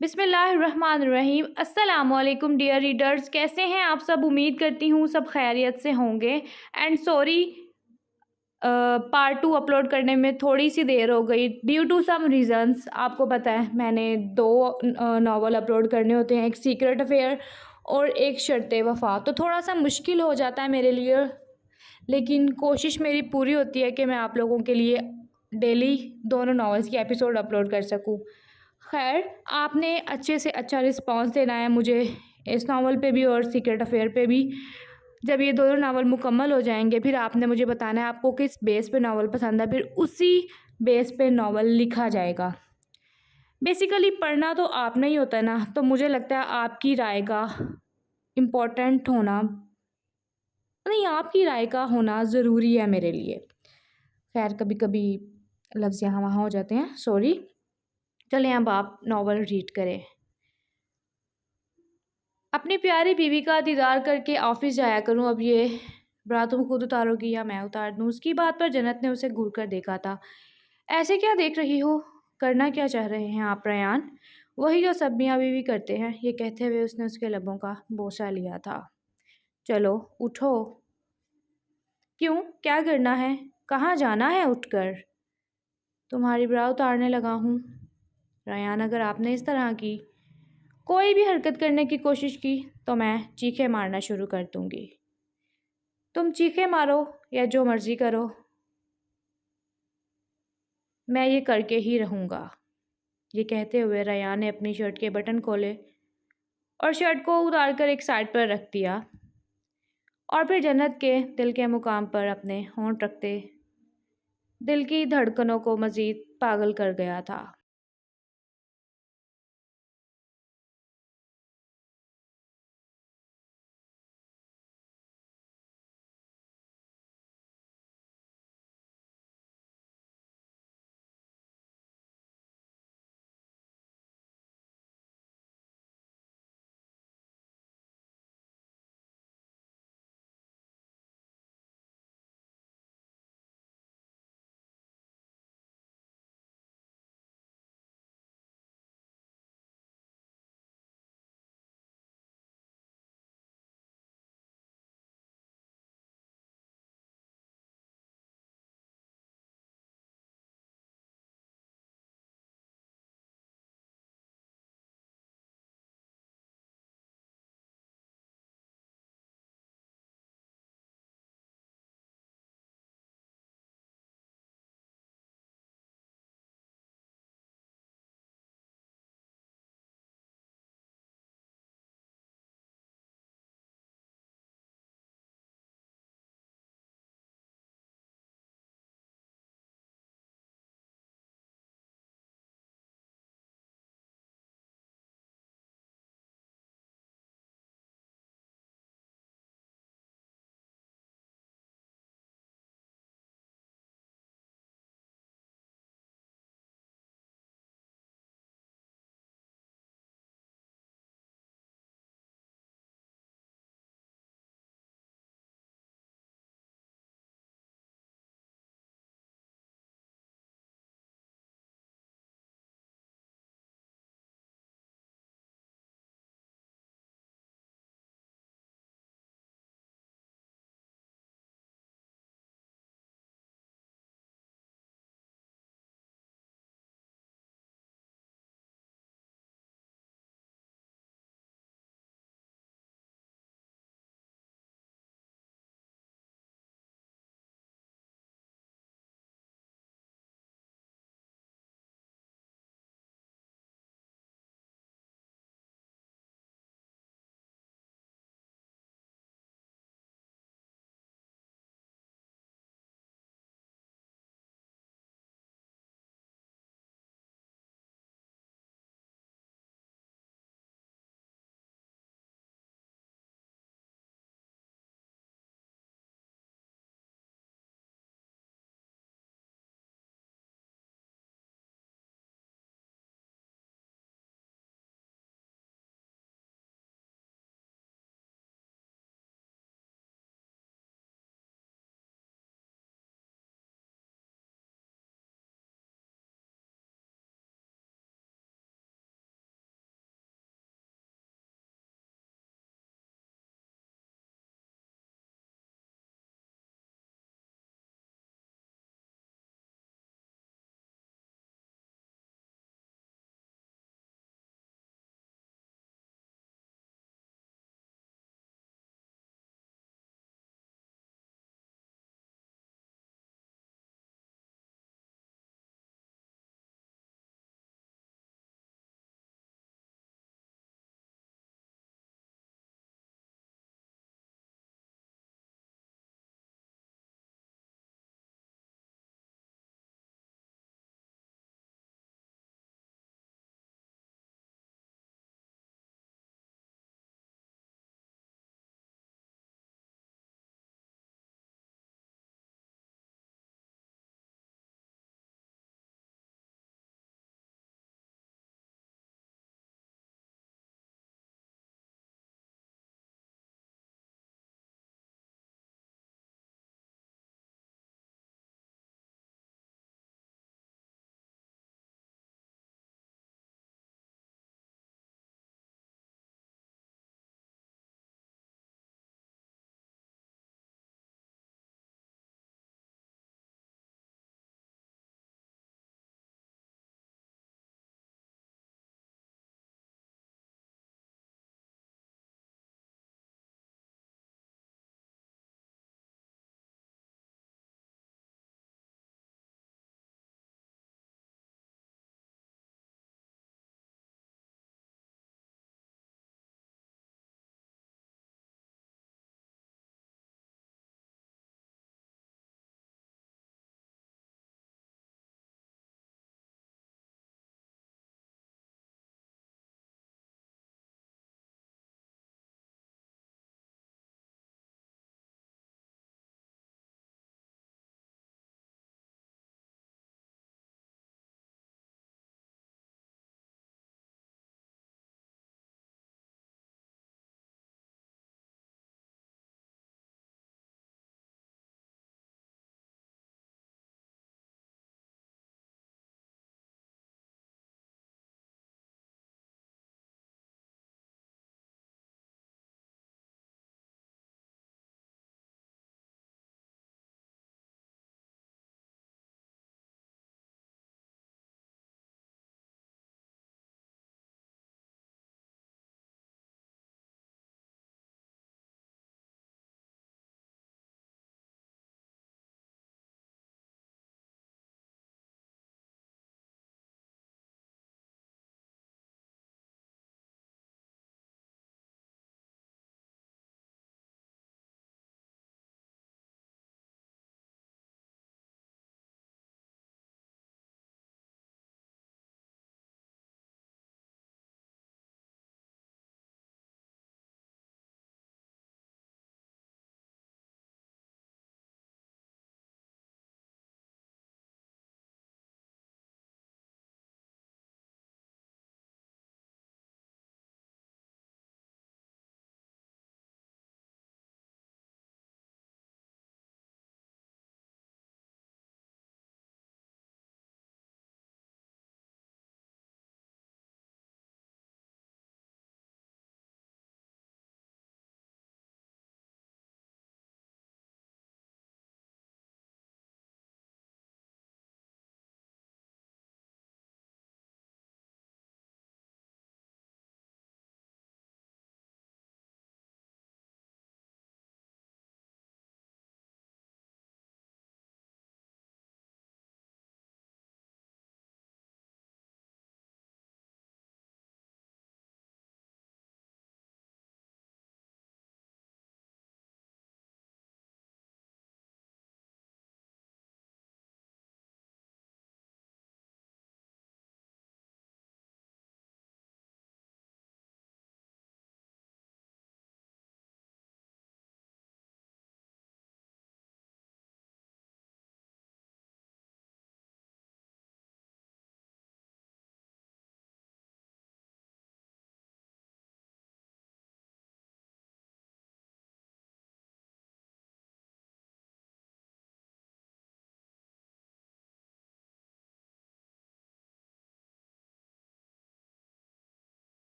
बिस्मिल्लाहिर्रहमानिर्रहीम। अस्सलामुअलैकुम dear readers, कैसे हैं आप सब? उम्मीद करती हूँ सब खैरियत से होंगे। एंड सॉरी, पार्ट 2 अपलोड करने में थोड़ी सी देर हो गई ड्यू टू सम रीज़न्स। आपको पता है मैंने दो नावल अपलोड करने होते हैं, एक सीक्रेट अफेयर और एक शर्ते वफ़ा, तो थोड़ा सा मुश्किल हो जाता है मेरे लिए, लेकिन कोशिश मेरी पूरी होती है कि मैं आप लोगों के लिए डेली दोनों नावल्स की एपिसोड अपलोड कर सकूं। खैर, आपने अच्छे से अच्छा रिस्पांस देना है मुझे इस नावल पे भी और सीक्रेट अफेयर पे भी। जब ये दोनों नावल मुकम्मल हो जाएंगे फिर आपने मुझे बताना है आपको किस बेस पे नावल पसंद है, फिर उसी बेस पे नावल लिखा जाएगा। बेसिकली पढ़ना तो आपने ही होता है ना, तो मुझे लगता है आपकी राय का इम्पोर्टेंट होना, नहीं, आपकी राय का होना ज़रूरी है मेरे लिए। खैर, कभी कभी लफ्ज़ यहाँ वहाँ हो जाते हैं, सॉरी। चलें अब आप नावल रीड करें। अपनी प्यारी बीवी का दीदार करके ऑफिस जाया करूं। अब ये ब्रा तुम खुद उतारोगी या मैं उतार दूं? उसकी बात पर जन्नत ने उसे घूर कर देखा था। ऐसे क्या देख रही हो? करना क्या चाह रहे हैं आप रयान? वही जो सब मियाँ बीवी करते हैं। ये कहते हुए उसने उसके लबों का बोसा लिया था। चलो उठो। क्यों, क्या करना है? कहाँ जाना है उठकर? तुम्हारी ब्रा उतारने लगा हूँ। रयान, अगर आपने इस तरह की कोई भी हरकत करने की कोशिश की तो मैं चीखें मारना शुरू कर दूंगी। तुम चीखें मारो या जो मर्जी करो, मैं ये करके ही रहूँगा। ये कहते हुए रयान ने अपनी शर्ट के बटन खोले और शर्ट को उतार कर एक साइड पर रख दिया और फिर जन्नत के दिल के मुकाम पर अपने होंठ रखते दिल की धड़कनों को मज़ीद पागल कर गया था।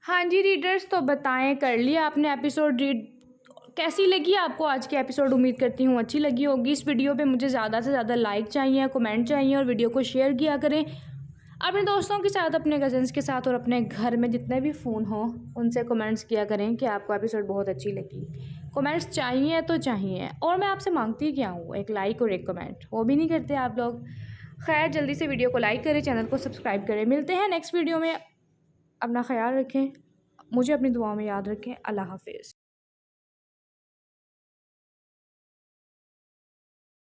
हाँ जी रीडर्स, तो बताएं कर लिया आपने एपिसोड रीड? कैसी लगी आपको आज की एपिसोड? उम्मीद करती हूँ अच्छी लगी होगी। इस वीडियो पे मुझे ज़्यादा से ज़्यादा लाइक चाहिए, कमेंट चाहिए और वीडियो को शेयर किया करें अपने दोस्तों के साथ, अपने कज़न्स के साथ और अपने घर में जितने भी फ़ोन हों उनसे कमेंट्स किया करें कि आपको एपिसोड बहुत अच्छी लगी। कमेंट्स चाहिए तो चाहिए, और मैं आपसे मांगती क्या हूँ, एक लाइक और एक कमेंट, वो भी नहीं करते आप लोग। खैर, जल्दी से वीडियो को लाइक करें, चैनल को सब्सक्राइब करें। मिलते हैं नेक्स्ट वीडियो में। अपना ख्याल रखें, मुझे अपनी दुआओं में याद रखें। अल्लाह हाफिज़।